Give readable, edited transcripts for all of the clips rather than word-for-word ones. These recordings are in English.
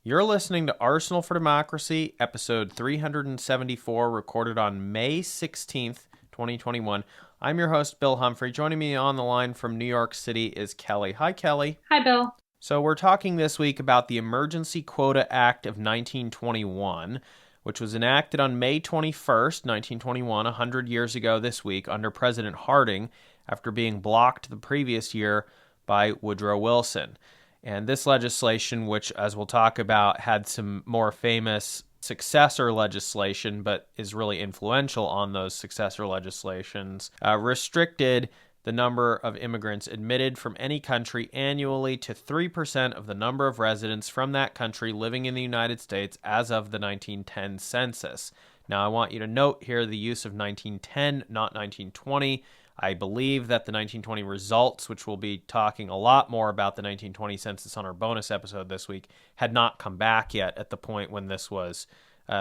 You're listening to Arsenal for Democracy, episode 374, recorded on May 16th, 2021. I'm your host, Bill Humphrey. Joining me on the line from New York City is Kelley. Hi, Kelley. Hi, Bill. So we're talking this week about the Emergency Quota Act of 1921, which was enacted on May 21st, 1921, 100 years ago this week, under President Harding, after being blocked the previous year by Woodrow Wilson. And this legislation, which, as we'll talk about, had some more famous successor legislation, but is really influential on those successor legislations, restricted the number of immigrants admitted from any country annually to 3% of the number of residents from that country living in the United States as of the 1910 census. Now, I want you to note here the use of 1910, not 1920. I believe that the 1920 results, which we'll be talking a lot more about the 1920 census on our bonus episode this week, had not come back yet at the point when this was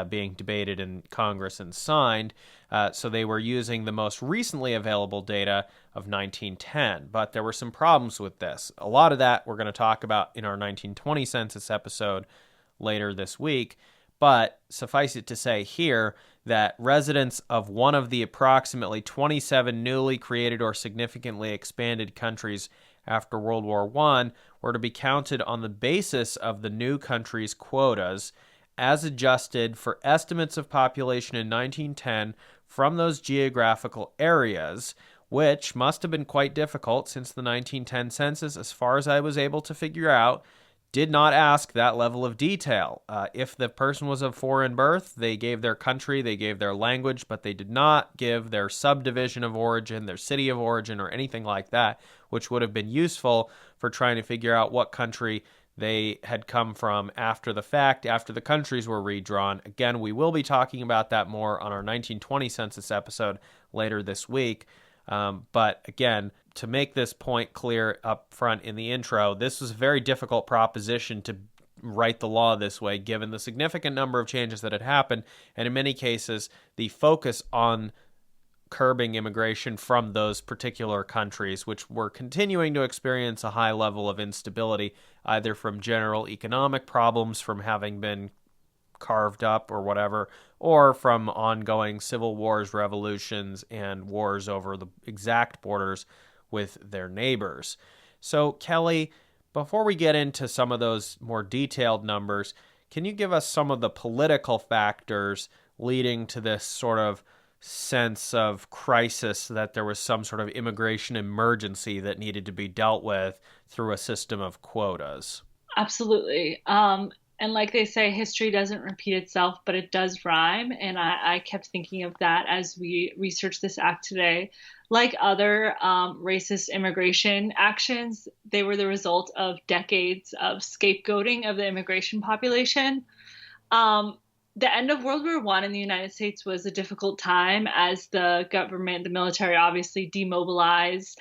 being debated in Congress and signed. So they were using the most recently available data of 1910. But there were some problems with this. A lot of that we're going to talk about in our 1920 census episode later this week. But suffice it to say here that residents of one of the approximately 27 newly created or significantly expanded countries after World War I were to be counted on the basis of the new country's quotas as adjusted for estimates of population in 1910 from those geographical areas, which must have been quite difficult since the 1910 census, as far as I was able to figure out, did not ask that level of detail. If the person was of foreign birth, they gave their country, they gave their language, but they did not give their subdivision of origin, their city of origin, or anything like that, which would have been useful for trying to figure out what country they had come from after the fact, after the countries were redrawn. Again, we will be talking about that more on our 1920 census episode later this week. But again, to make this point clear up front in the intro, this was a very difficult proposition to write the law this way, given the significant number of changes that had happened, and in many cases, the focus on curbing immigration from those particular countries, which were continuing to experience a high level of instability, either from general economic problems from having been carved up or whatever, or from ongoing civil wars, revolutions, and wars over the exact borders with their neighbors. So, Kelley, before we get into some of those more detailed numbers, can you give us some of the political factors leading to this sort of sense of crisis that there was some sort of immigration emergency that needed to be dealt with through a system of quotas? Absolutely. And like they say, history doesn't repeat itself, but it does rhyme. And I kept thinking of that as we researched this act today. Like other racist immigration actions, they were the result of decades of scapegoating of the immigration population. The end of World War I in the United States was a difficult time as the government, the military obviously demobilized.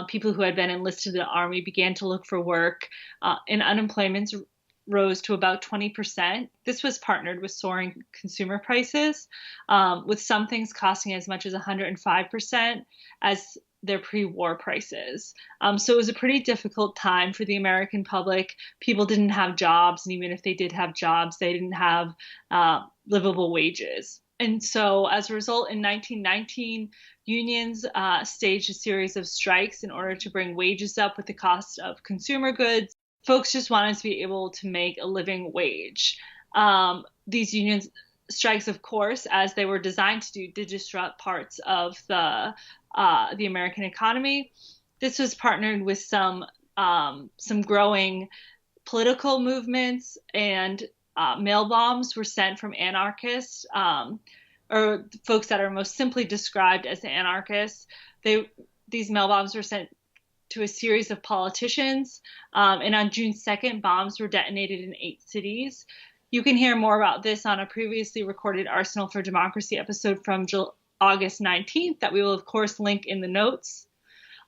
People who had been enlisted in the army began to look for work, and unemployment rose to about 20%. This was partnered with soaring consumer prices, with some things costing as much as 105% as their pre-war prices. So it was a pretty difficult time for the American public. People didn't have jobs, and even if they did have jobs, they didn't have livable wages. And so as a result, in 1919, unions staged a series of strikes in order to bring wages up with the cost of consumer goods. Folks just wanted to be able to make a living wage. These union strikes, of course, as they were designed to do, did disrupt parts of the American economy. This was partnered with some growing political movements, and mail bombs were sent from anarchists, or folks that are most simply described as anarchists. These mail bombs were sent to a series of politicians, and on June 2nd, bombs were detonated in 8 cities. You can hear more about this on a previously recorded Arsenal for Democracy episode from August 19th that we will, of course, link in the notes.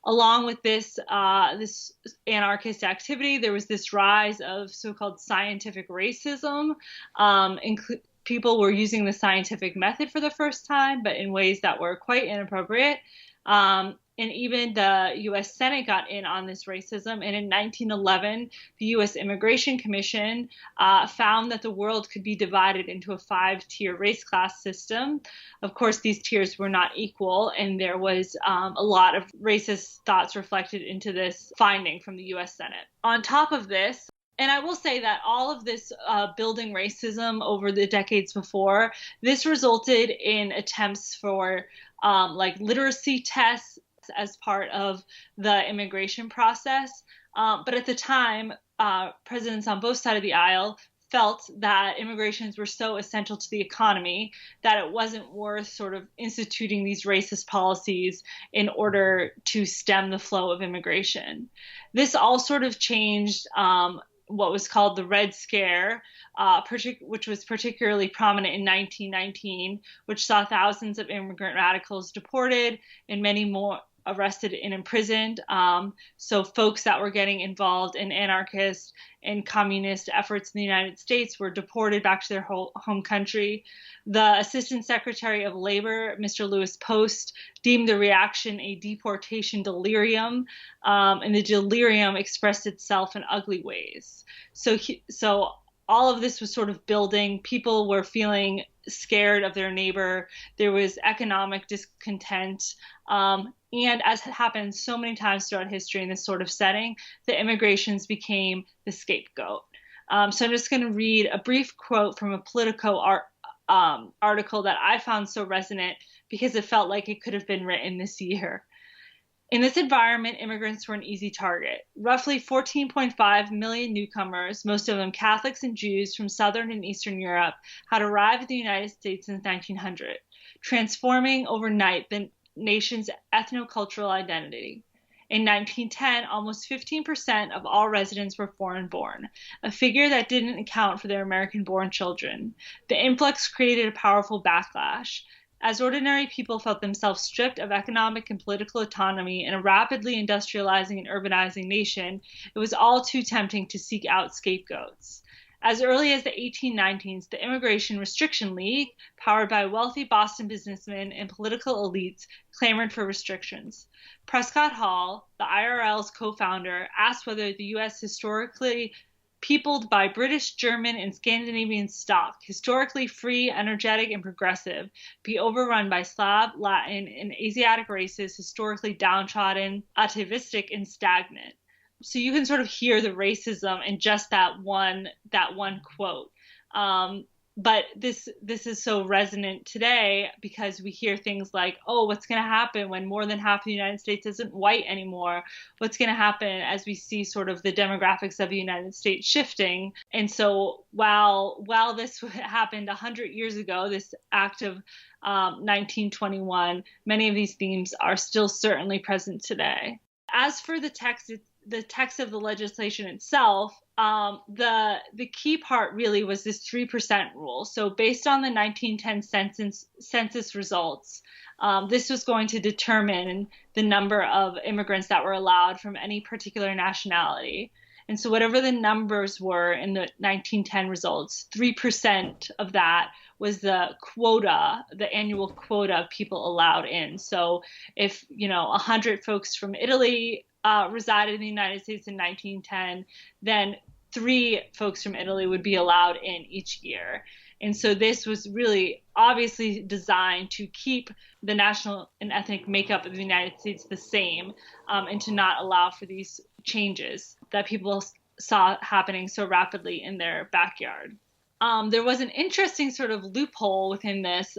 Along with this anarchist activity, there was this rise of so-called scientific racism. People were using the scientific method for the first time, but in ways that were quite inappropriate. and even the U.S. Senate got in on this racism. And in 1911, the U.S. Immigration Commission found that the world could be divided into a 5-tier race class system. Of course, these tiers were not equal, and there was a lot of racist thoughts reflected into this finding from the U.S. Senate. On top of this, and I will say that all of this building racism over the decades before, this resulted in attempts for like literacy tests as part of the immigration process. But at the time, presidents on both sides of the aisle felt that immigrations were so essential to the economy that it wasn't worth sort of instituting these racist policies in order to stem the flow of immigration. This all sort of changed what was called the Red Scare, which was particularly prominent in 1919, which saw thousands of immigrant radicals deported and many more arrested and imprisoned. So folks that were getting involved in anarchist and communist efforts in the United States were deported back to their home country. The Assistant Secretary of Labor, Mr. Lewis Post, deemed the reaction a deportation delirium, and the delirium expressed itself in ugly ways. So all of this was sort of building. People were feeling scared of their neighbor. There was economic discontent. And as happened so many times throughout history in this sort of setting, the immigrations became the scapegoat. So I'm just going to read a brief quote from a Politico article that I found so resonant because it felt like it could have been written this year. In this environment, immigrants were an easy target. Roughly 14.5 million newcomers, most of them Catholics and Jews from Southern and Eastern Europe, had arrived in the United States since 1900, transforming overnight the nation's ethnocultural identity. In 1910, almost 15% of all residents were foreign-born, a figure that didn't account for their American-born children. The influx created a powerful backlash. As ordinary people felt themselves stripped of economic and political autonomy in a rapidly industrializing and urbanizing nation, it was all too tempting to seek out scapegoats. As early as the 1890s, the Immigration Restriction League, powered by wealthy Boston businessmen and political elites, clamored for restrictions. Prescott Hall, the IRL's co-founder, asked whether the U.S. historically peopled by British, German, and Scandinavian stock, historically free, energetic, and progressive, be overrun by Slav, Latin, and Asiatic races historically downtrodden, atavistic, and stagnant. So you can sort of hear the racism in just that one quote. But this is so resonant today because we hear things like, oh, what's going to happen when more than half of the United States isn't white anymore? What's going to happen as we see sort of the demographics of the United States shifting? And so while this happened 100 years ago, this act of 1921, many of these themes are still certainly present today. As for the text of the legislation itself, the key part really was this 3% rule. So based on the 1910 census results, this was going to determine the number of immigrants that were allowed from any particular nationality. And so whatever the numbers were in the 1910 results, 3% of that was the quota, the annual quota of people allowed in. So if, 100 folks from Italy resided in the United States in 1910, then 3 folks from Italy would be allowed in each year. And so this was really obviously designed to keep the national and ethnic makeup of the United States the same, and to not allow for these changes that people saw happening so rapidly in their backyard. There was an interesting sort of loophole within this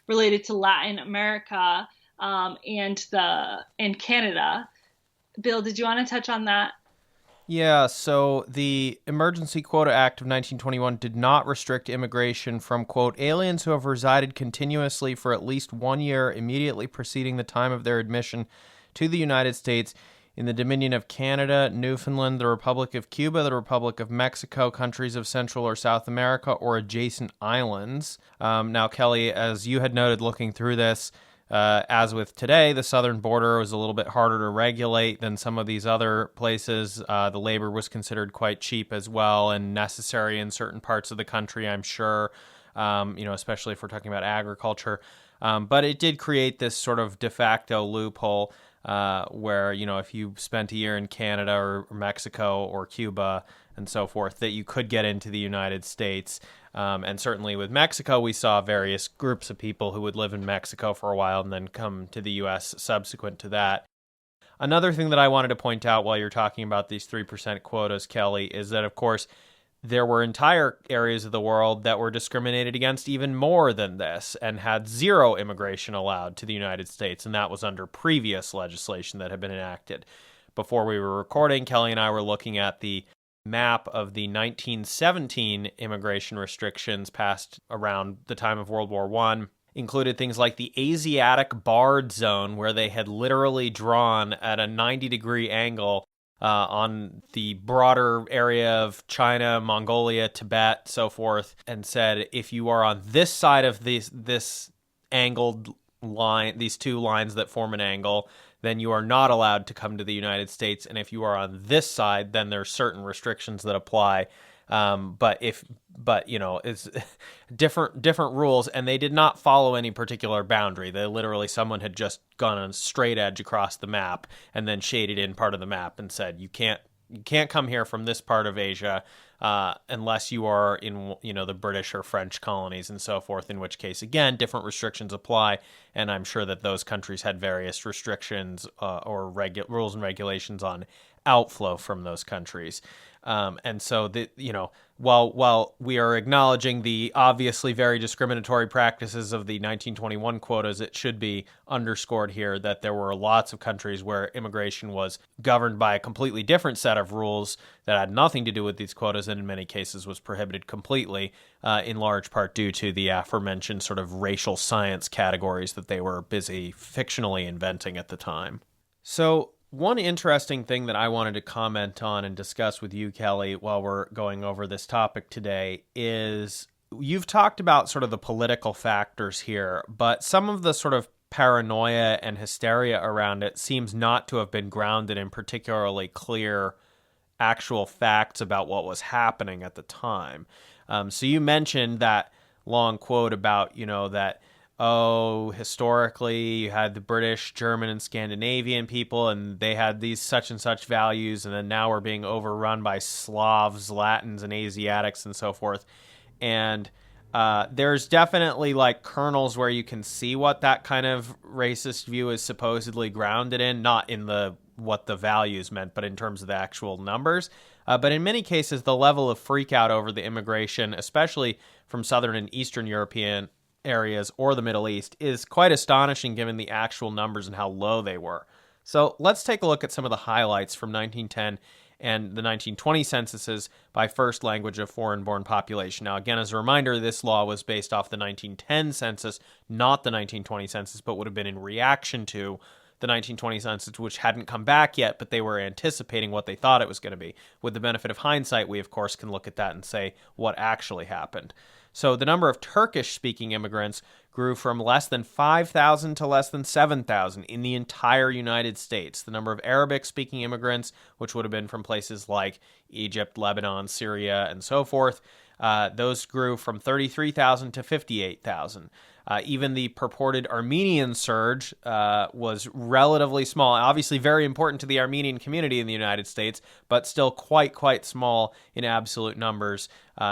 related to Latin America and Canada. Bill, did you want to touch on that? Yeah, so the Emergency Quota Act of 1921 did not restrict immigration from, quote, aliens who have resided continuously for at least 1 year immediately preceding the time of their admission to the United States in the Dominion of Canada, Newfoundland, the Republic of Cuba, the Republic of Mexico, countries of Central or South America, or adjacent islands. Now, Kelley, as you had noted looking through this, as with today, the southern border was a little bit harder to regulate than some of these other places. The labor was considered quite cheap as well and necessary in certain parts of the country, I'm sure, especially if we're talking about agriculture. But it did create this sort of de facto loophole. where, if you spent a year in Canada or Mexico or Cuba and so forth, that you could get into the United States. And certainly with Mexico, we saw various groups of people who would live in Mexico for a while and then come to the U.S. subsequent to that. Another thing that I wanted to point out while you're talking about these 3% quotas, Kelley, is that, of course, there were entire areas of the world that were discriminated against even more than this and had zero immigration allowed to the United States, and that was under previous legislation that had been enacted. Before we were recording, Kelley and I were looking at the map of the 1917 immigration restrictions passed around the time of World War I. Included things like the Asiatic barred zone, where they had literally drawn at a 90-degree angle on the broader area of China, Mongolia, Tibet, so forth, and said, if you are on this side of this angled line, these two lines that form an angle, then you are not allowed to come to the United States. And if you are on this side, then there's certain restrictions that apply. But it's different rules, and they did not follow any particular boundary. They literally, someone had just gone on a straight edge across the map and then shaded in part of the map and said, you can't come here from this part of Asia unless you are in, the British or French colonies and so forth, in which case, again, different restrictions apply. And I'm sure that those countries had various restrictions or rules and regulations on outflow from those countries. And so, while we are acknowledging the obviously very discriminatory practices of the 1921 quotas, it should be underscored here that there were lots of countries where immigration was governed by a completely different set of rules that had nothing to do with these quotas, and in many cases was prohibited completely, in large part due to the aforementioned sort of racial science categories that they were busy fictionally inventing at the time. So, one interesting thing that I wanted to comment on and discuss with you, Kelley, while we're going over this topic today is you've talked about sort of the political factors here, but some of the sort of paranoia and hysteria around it seems not to have been grounded in particularly clear actual facts about what was happening at the time. So you mentioned that long quote about, that historically you had the British, German, and Scandinavian people, and they had these such and such values, and then now we're being overrun by Slavs, Latins, and Asiatics, and so forth. And there's definitely like kernels where you can see what that kind of racist view is supposedly grounded in, not in what the values meant, but in terms of the actual numbers. But in many cases, the level of freakout over the immigration, especially from Southern and Eastern European areas or the Middle East, is quite astonishing given the actual numbers and how low they were. So let's take a look at some of the highlights from 1910 and the 1920 censuses by first language of foreign-born population. Now, again, as a reminder, this law was based off the 1910 census, not the 1920 census, but would have been in reaction to the 1920 census, which hadn't come back yet, but they were anticipating what they thought it was going to be. With the benefit of hindsight, we, of course, can look at that and say what actually happened. So the number of Turkish-speaking immigrants grew from less than 5,000 to less than 7,000 in the entire United States. The number of Arabic-speaking immigrants, which would have been from places like Egypt, Lebanon, Syria, and so forth, those grew from 33,000 to 58,000. Even the purported Armenian surge was relatively small, obviously very important to the Armenian community in the United States, but still quite small in absolute numbers,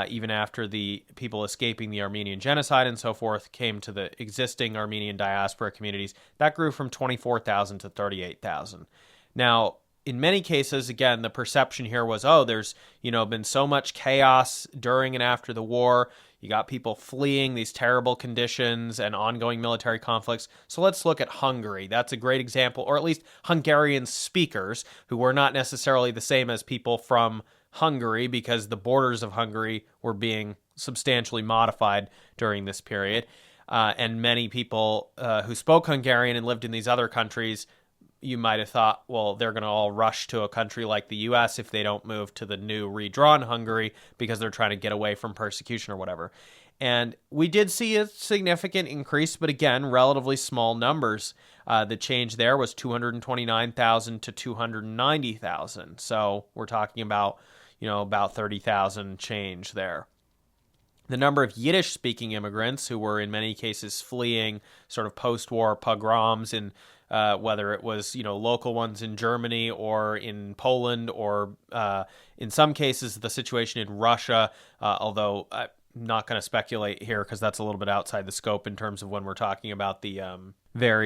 even after the people escaping the Armenian genocide and so forth came to the existing Armenian diaspora communities. That grew from 24,000 to 38,000. Now, in many cases, again, the perception here was, there's, been so much chaos during and after the war. You got people fleeing these terrible conditions and ongoing military conflicts. So let's look at Hungary. That's a great example, or at least Hungarian speakers who were not necessarily the same as people from Hungary, because the borders of Hungary were being substantially modified during this period. And many people who spoke Hungarian and lived in these other countries, you might have thought, well, they're going to all rush to a country like the U.S. if they don't move to the new redrawn Hungary because they're trying to get away from persecution or whatever. And we did see a significant increase, but again, relatively small numbers. The change there was 229,000 to 290,000. So we're talking about, about 30,000 change there. The number of Yiddish-speaking immigrants who were in many cases fleeing sort of post-war pogroms in whether it was local ones in Germany or in Poland or in some cases the situation in Russia, although I'm not going to speculate here because that's a little bit outside the scope in terms of when we're talking about the there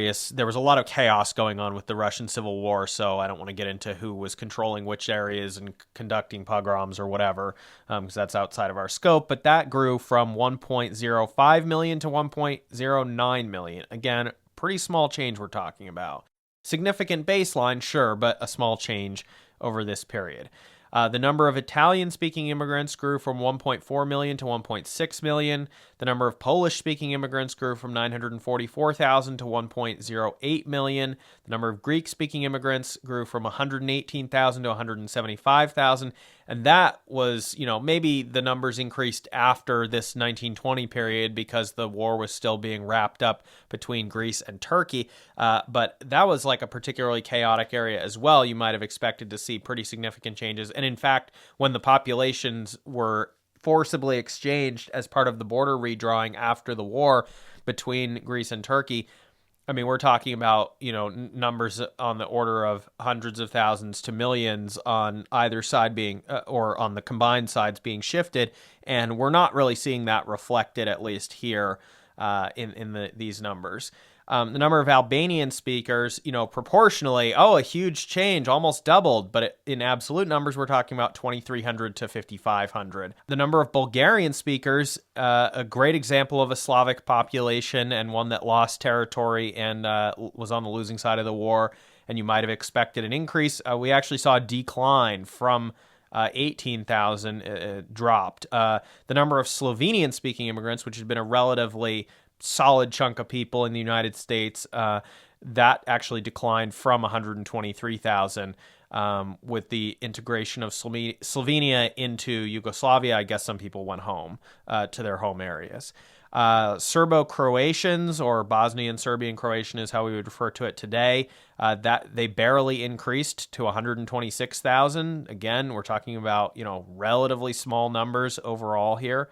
was a lot of chaos going on with the Russian Civil War, so I don't want to get into who was controlling which areas and conducting pogroms or whatever, because that's outside of our scope. But that grew from 1.05 million to 1.09 million. Again, pretty small change we're talking about. Significant baseline, sure, but a small change over this period. The number of Italian-speaking immigrants grew from 1.4 million to 1.6 million. The number of Polish-speaking immigrants grew from 944,000 to 1.08 million. The number of Greek-speaking immigrants grew from 118,000 to 175,000. And that was, maybe the numbers increased after this 1920 period because the war was still being wrapped up between Greece and Turkey. But that was like a particularly chaotic area as well. You might have expected to see pretty significant changes. And in fact, when the populations were forcibly exchanged as part of the border redrawing after the war between Greece and Turkey, I mean, we're talking about, numbers on the order of hundreds of thousands to millions on either side being, or on the combined sides being shifted. And we're not really seeing that reflected, at least here in these numbers. The number of Albanian speakers, proportionally, a huge change, almost doubled. But in absolute numbers, we're talking about 2,300 to 5,500. The number of Bulgarian speakers, a great example of a Slavic population and one that lost territory and was on the losing side of the war. And you might have expected an increase. We actually saw a decline from 18,000 dropped. The number of Slovenian-speaking immigrants, which had been a relatively solid chunk of people in the United States, that actually declined from 123,000 with the integration of Slovenia into Yugoslavia. I guess some people went home to their home areas. Serbo-Croatians, or Bosnian Serbian Croatian is how we would refer to it today, that they barely increased to 126,000. Again, we're talking about relatively small numbers overall here.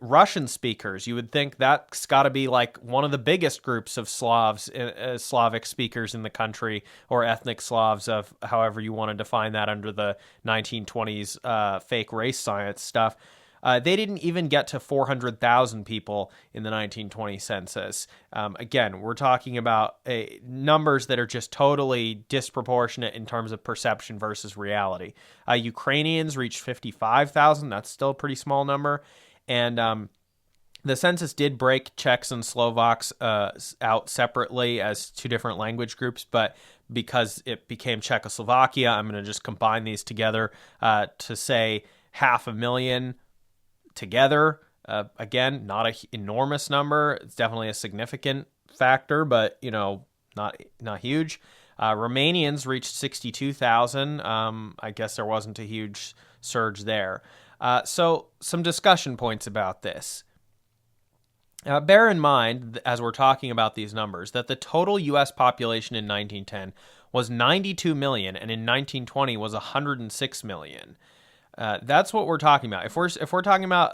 Russian speakers, you would think that's got to be like one of the biggest groups of Slavic speakers in the country, or ethnic Slavs, of however you want to define that under the 1920s fake race science stuff. They didn't even get to 400,000 people in the 1920 census. Again, we're talking about numbers that are just totally disproportionate in terms of perception versus reality. Ukrainians reached 55,000. That's still a pretty small number. And the census did break Czechs and Slovaks out separately as two different language groups, but because it became Czechoslovakia, I'm going to just combine these together to say 500,000 together. Again, not an enormous number. It's definitely a significant factor, but not huge. Romanians reached 62,000. I guess there wasn't a huge surge there. So some discussion points about this. Bear in mind, as we're talking about these numbers, that the total U.S. population in 1910 was 92 million, and in 1920 was 106 million. That's what we're talking about. If we're talking about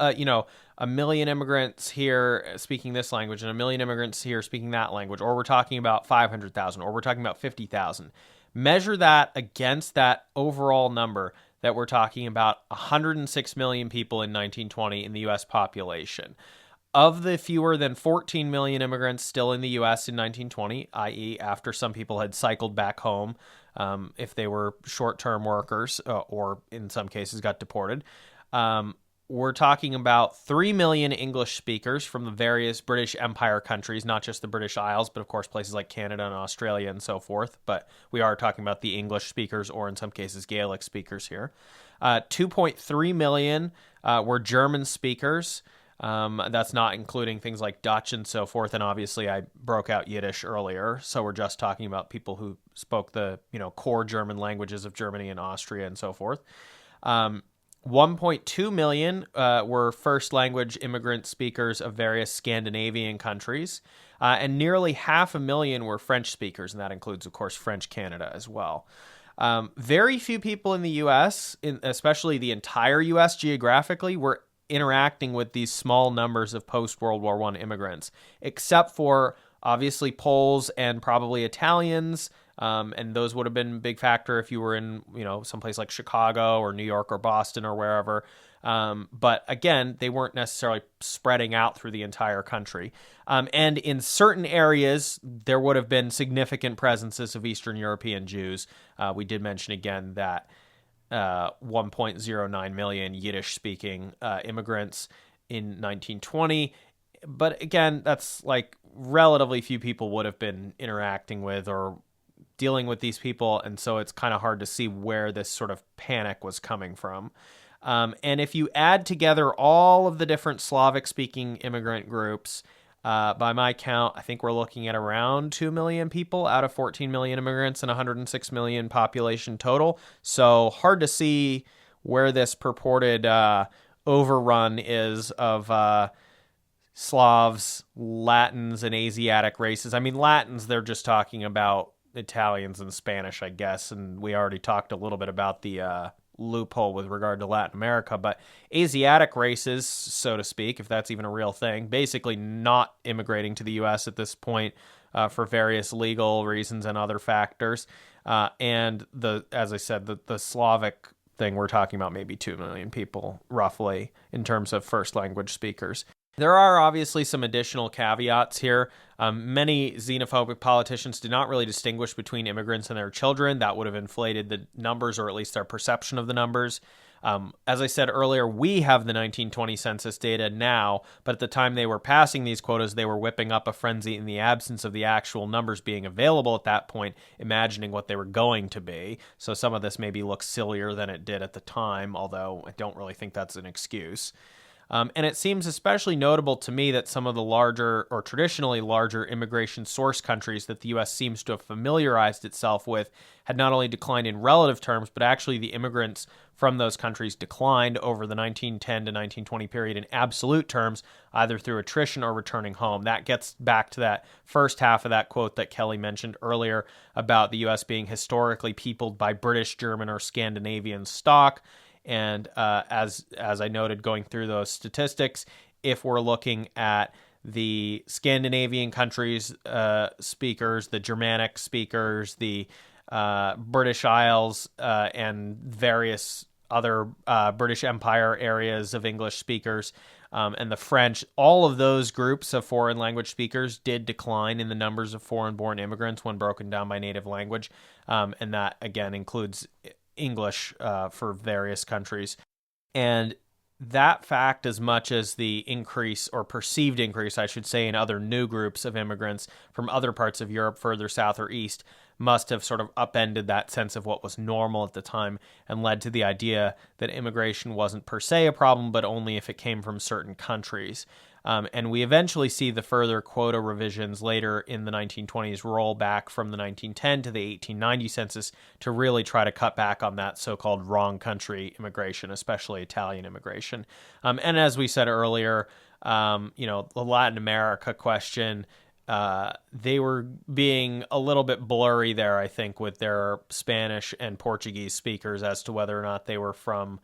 a million immigrants here speaking this language and a million immigrants here speaking that language, or we're talking about 500,000, or we're talking about 50,000, measure that against that overall number that we're talking about 106 million people in 1920 in the U.S. population. Of the fewer than 14 million immigrants still in the U.S. in 1920, i.e. after some people had cycled back home if they were short-term workers or in some cases got deported, we're talking about 3 million English speakers from the various British Empire countries, not just the British Isles, but of course places like Canada and Australia and so forth. But we are talking about the English speakers, or in some cases Gaelic speakers here. 2.3 million were German speakers. That's not including things like Dutch and so forth. And obviously I broke out Yiddish earlier. So we're just talking about people who spoke the, core German languages of Germany and Austria and so forth. 1.2 million were first language immigrant speakers of various Scandinavian countries. And nearly 500,000 were French speakers. And that includes, of course, French Canada as well. Very few people in the U.S., especially the entire U.S. geographically, were interacting with these small numbers of post-World War I immigrants, except for obviously Poles and probably Italians. And those would have been a big factor if you were in, someplace like Chicago or New York or Boston or wherever. But again, they weren't necessarily spreading out through the entire country. And in certain areas, there would have been significant presences of Eastern European Jews. We did mention again that 1.09 million Yiddish-speaking immigrants in 1920. But again, that's like relatively few people would have been interacting with or dealing with these people, and so it's kind of hard to see where this sort of panic was coming from. And if you add together all of the different Slavic-speaking immigrant groups, by my count, I think we're looking at around 2 million people out of 14 million immigrants and 106 million population total. So hard to see where this purported overrun is of Slavs, Latins, and Asiatic races. I mean, Latins, they're just talking about Italians and Spanish, I guess, and we already talked a little bit about the loophole with regard to Latin America, but Asiatic races, so to speak, if that's even a real thing, basically not immigrating to the U.S. at this point for various legal reasons and other factors. And as I said, the Slavic thing, we're talking about maybe 2 million people, roughly, in terms of first language speakers. There are obviously some additional caveats here. Many xenophobic politicians did not really distinguish between immigrants and their children. That would have inflated the numbers, or at least their perception of the numbers. As I said earlier, we have the 1920 census data now, but at the time they were passing these quotas, they were whipping up a frenzy in the absence of the actual numbers being available at that point, imagining what they were going to be. So some of this maybe looks sillier than it did at the time, although I don't really think that's an excuse. And it seems especially notable to me that some of the larger or traditionally larger immigration source countries that the U.S. seems to have familiarized itself with had not only declined in relative terms, but actually the immigrants from those countries declined over the 1910 to 1920 period in absolute terms, either through attrition or returning home. That gets back to that first half of that quote that Kelley mentioned earlier about the U.S. being historically peopled by British, German, or Scandinavian stock. And as I noted, going through those statistics, if we're looking at the Scandinavian countries speakers, the Germanic speakers, the British Isles, and various other British Empire areas of English speakers, and the French, all of those groups of foreign language speakers did decline in the numbers of foreign-born immigrants when broken down by native language. And that, again, includes English for various countries. And that fact, as much as the increase, or perceived increase, I should say, in other new groups of immigrants from other parts of Europe further south or east, must have sort of upended that sense of what was normal at the time and led to the idea that immigration wasn't per se a problem, but only if it came from certain countries. And we eventually see the further quota revisions later in the 1920s roll back from the 1910 to the 1890 census to really try to cut back on that so-called wrong country immigration, especially Italian immigration. And as we said earlier, the Latin America question, they were being a little bit blurry there, I think, with their Spanish and Portuguese speakers as to whether or not they were from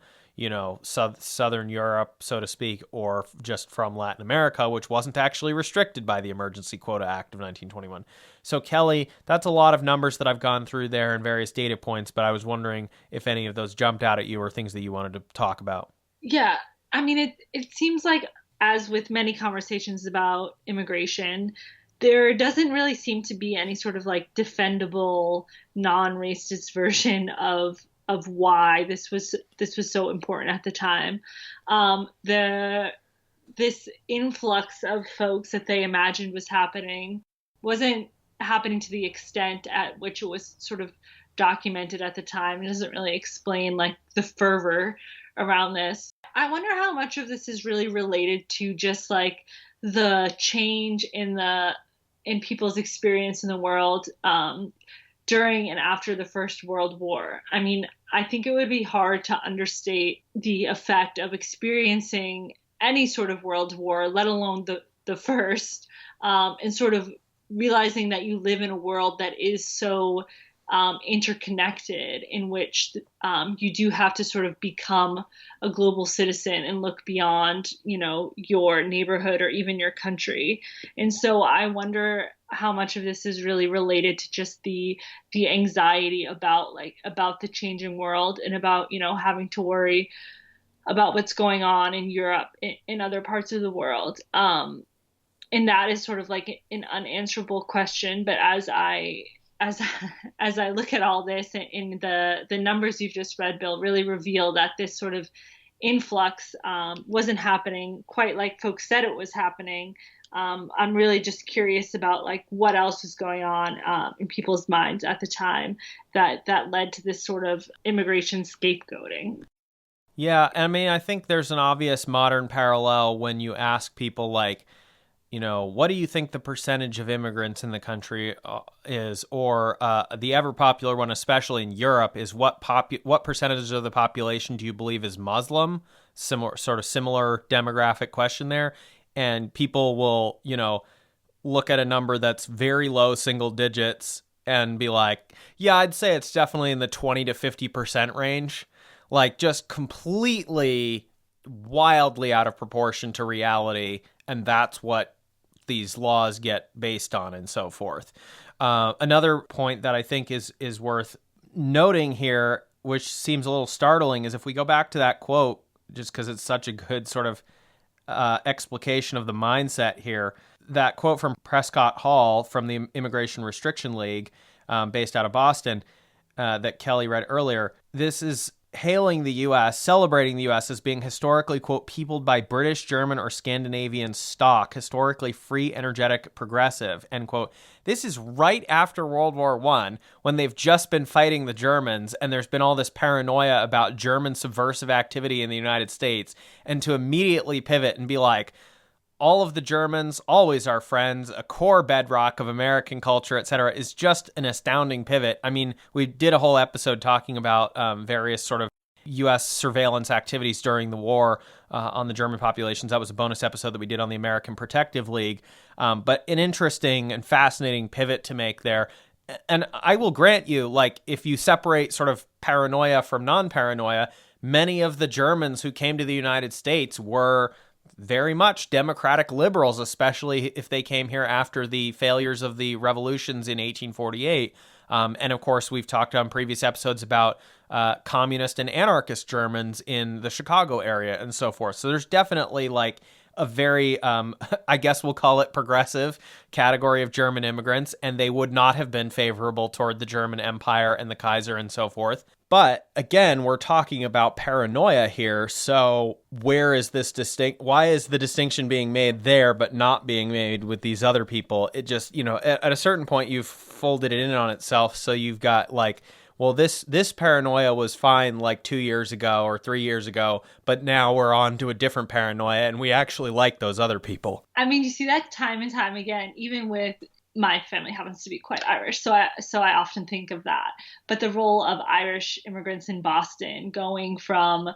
Southern Europe, so to speak, or just from Latin America, which wasn't actually restricted by the Emergency Quota Act of 1921. So, Kelley, that's a lot of numbers that I've gone through there and various data points, but I was wondering if any of those jumped out at you or things that you wanted to talk about. Yeah, I mean, it seems like, as with many conversations about immigration, there doesn't really seem to be any sort of like defendable, non-racist version of why this was so important at the time. This influx of folks that they imagined was happening wasn't happening to the extent at which it was sort of documented at the time. It doesn't really explain like the fervor around this. I wonder how much of this is really related to just like the change in people's experience in the world during and after the First World War. I mean, I think it would be hard to understate the effect of experiencing any sort of world war, let alone the first, and sort of realizing that you live in a world that is so interconnected, in which you do have to sort of become a global citizen and look beyond, your neighborhood or even your country. And so I wonder how much of this is really related to just the anxiety about the changing world, and about, having to worry about what's going on in Europe, in other parts of the world. And that is sort of like an unanswerable question. But as as I look at all this, in the numbers you've just read, Bill, really reveal that this sort of influx wasn't happening quite like folks said it was happening. I'm really just curious about like what else was going on in people's minds at the time that led to this sort of immigration scapegoating. Yeah, I mean, I think there's an obvious modern parallel when you ask people like, what do you think the percentage of immigrants in the country is? Or the ever popular one, especially in Europe, is what percentage of the population do you believe is Muslim? Similar demographic question there. And people will, look at a number that's very low single digits and be like, yeah, I'd say it's definitely in the 20 to 50% range. Like just completely wildly out of proportion to reality. And that's what these laws get based on and so forth. Another point that I think is worth noting here, which seems a little startling, is if we go back to that quote, just because it's such a good sort of explication of the mindset here, that quote from Prescott Hall from the Immigration Restriction League, based out of Boston, that Kelley read earlier. This is hailing the U.S., celebrating the U.S. as being historically, quote, peopled by British, German, or Scandinavian stock, historically free, energetic, progressive, end quote. This is right after World War I, when they've just been fighting the Germans, and there's been all this paranoia about German subversive activity in the United States, and to immediately pivot and be like, all of the Germans, always our friends, a core bedrock of American culture, etc., is just an astounding pivot. I mean, we did a whole episode talking about various sort of U.S. surveillance activities during the war on the German populations. That was a bonus episode that we did on the American Protective League. But an interesting and fascinating pivot to make there. And I will grant you, like, if you separate sort of paranoia from non-paranoia, many of the Germans who came to the United States were very much democratic liberals, especially if they came here after the failures of the revolutions in 1848. And of course, we've talked on previous episodes about communist and anarchist Germans in the Chicago area and so forth. So there's definitely like a very, I guess we'll call it progressive category of German immigrants, and they would not have been favorable toward the German Empire and the Kaiser and so forth. But again, we're talking about paranoia here. So where is this why is the distinction being made there, but not being made with these other people? It just, at a certain point, you've folded it in on itself. So you've got like, well, this paranoia was fine like 2 years ago or 3 years ago, but now we're on to a different paranoia, and we actually like those other people. I mean, you see that time and time again, even with my family happens to be quite Irish, so I often think of that. But the role of Irish immigrants in Boston, going from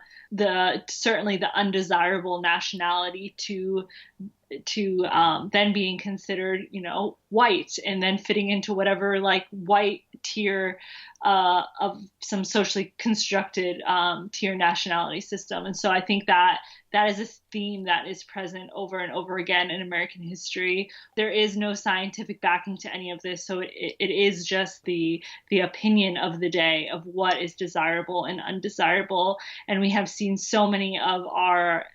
certainly the undesirable nationality to then being considered, white, and then fitting into whatever like white tier of some socially constructed tier nationality system. And so I think that is a theme that is present over and over again in American history. There is no scientific backing to any of this, so it is just the opinion of the day of what is desirable and undesirable. And we have seen so many of our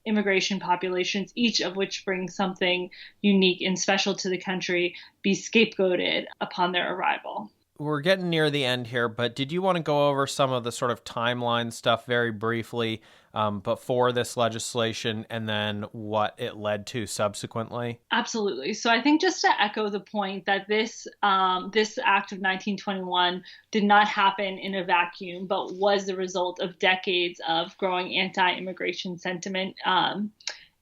immigration populations, each of which brings something unique and special to the country, be scapegoated upon their arrival. We're getting near the end here, but did you want to go over some of the sort of timeline stuff very briefly before this legislation, and then what it led to subsequently? Absolutely. So I think just to echo the point that this Act of 1921 did not happen in a vacuum, but was the result of decades of growing anti-immigration sentiment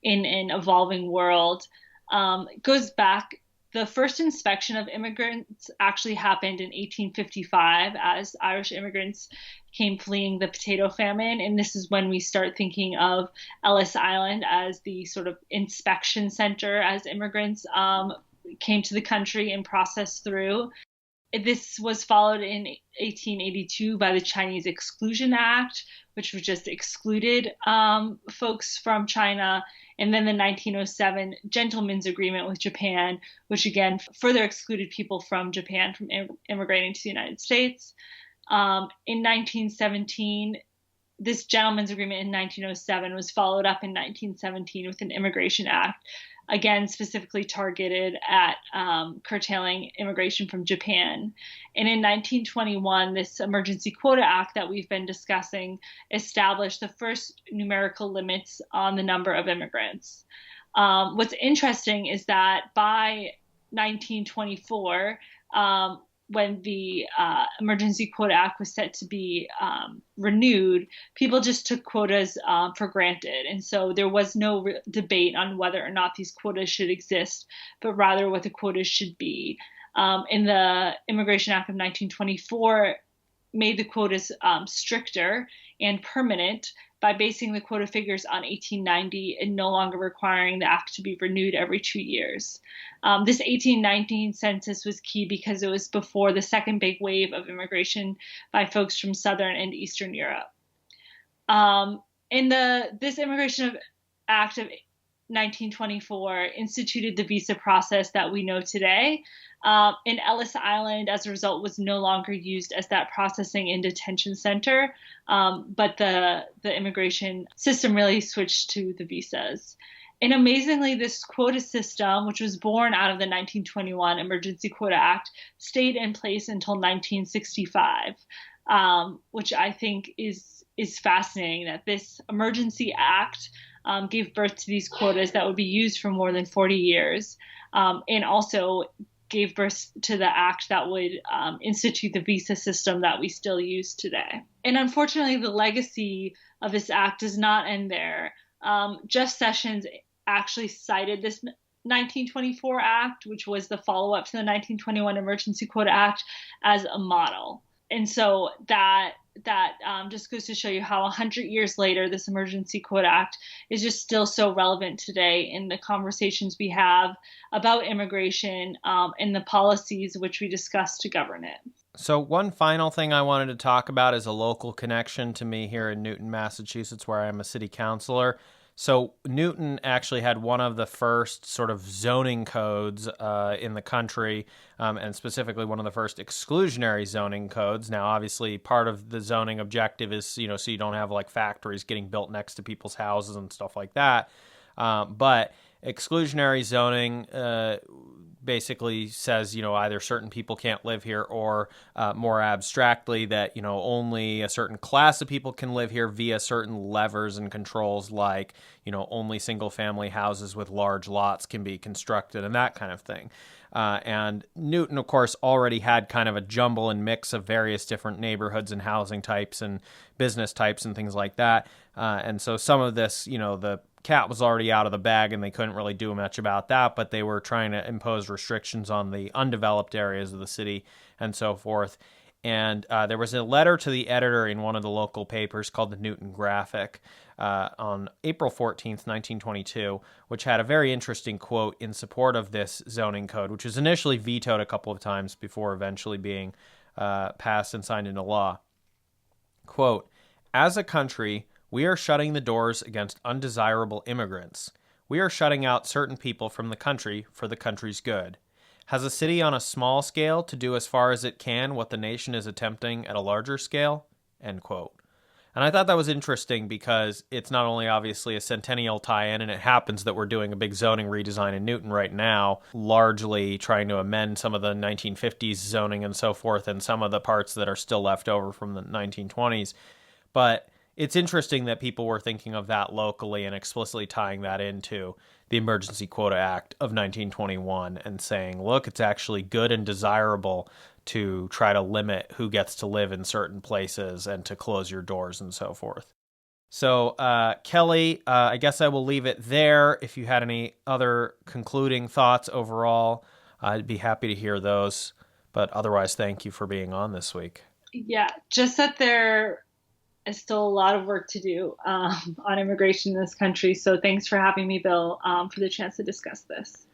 in an evolving world. It goes back. The first inspection of immigrants actually happened in 1855 as Irish immigrants came fleeing the potato famine. And this is when we start thinking of Ellis Island as the sort of inspection center as immigrants came to the country and processed through. This was followed in 1882 by the Chinese Exclusion Act, which was just excluded folks from China. And then the 1907 Gentleman's Agreement with Japan, which again further excluded people from Japan from immigrating to the United States. In 1917, this Gentleman's Agreement in 1907 was followed up in 1917 with an Immigration Act, again specifically targeted at curtailing immigration from Japan. And in 1921, this Emergency Quota Act that we've been discussing established the first numerical limits on the number of immigrants. What's interesting is that by 1924, when the Emergency Quota Act was set to be renewed, people just took quotas for granted. And so there was no debate on whether or not these quotas should exist, but rather what the quotas should be. In the Immigration Act of 1924, made the quotas stricter and permanent by basing the quota figures on 1890 and no longer requiring the act to be renewed every 2 years. This 1819 census was key because it was before the second big wave of immigration by folks from Southern and Eastern Europe. This Immigration Act of 1924 instituted the visa process that we know today. And Ellis Island, as a result, was no longer used as that processing and detention center, but the immigration system really switched to the visas. And amazingly, this quota system, which was born out of the 1921 Emergency Quota Act, stayed in place until 1965, which I think is fascinating, that this Emergency Act gave birth to these quotas that would be used for more than 40 years, and also gave birth to the act that would institute the visa system that we still use today. And unfortunately, the legacy of this act does not end there. Jeff Sessions actually cited this 1924 act, which was the follow-up to the 1921 Emergency Quota Act, as a model. And so that just goes to show you how 100 years later, this Emergency Quota Act is just still so relevant today in the conversations we have about immigration and the policies which we discuss to govern it. So one final thing I wanted to talk about is a local connection to me here in Newton, Massachusetts, where I am a city councilor. So Newton actually had one of the first sort of zoning codes in the country, and specifically one of the first exclusionary zoning codes. Now, obviously, part of the zoning objective is, so you don't have like factories getting built next to people's houses and stuff like that. But exclusionary zoning basically says, either certain people can't live here, or more abstractly that, only a certain class of people can live here via certain levers and controls, like, only single family houses with large lots can be constructed and that kind of thing. And Newton, of course, already had kind of a jumble and mix of various different neighborhoods and housing types and business types and things like that. And so some of this, the cat was already out of the bag and they couldn't really do much about that, but they were trying to impose restrictions on the undeveloped areas of the city and so forth. And there was a letter to the editor in one of the local papers called the Newton Graphic on April 14th, 1922, which had a very interesting quote in support of this zoning code, which was initially vetoed a couple of times before eventually being passed and signed into law. Quote, "As a country, we are shutting the doors against undesirable immigrants. We are shutting out certain people from the country for the country's good. Has a city on a small scale to do as far as it can what the nation is attempting at a larger scale?" End quote. And I thought that was interesting because it's not only obviously a centennial tie-in, and it happens that we're doing a big zoning redesign in Newton right now, largely trying to amend some of the 1950s zoning and so forth, and some of the parts that are still left over from the 1920s. But it's interesting that people were thinking of that locally and explicitly tying that into the Emergency Quota Act of 1921 and saying, look, it's actually good and desirable to try to limit who gets to live in certain places and to close your doors and so forth. So, Kelley, I guess I will leave it there. If you had any other concluding thoughts overall, I'd be happy to hear those. But otherwise, thank you for being on this week. Yeah, just that there is still a lot of work to do on immigration in this country. So thanks for having me, Bill, for the chance to discuss this.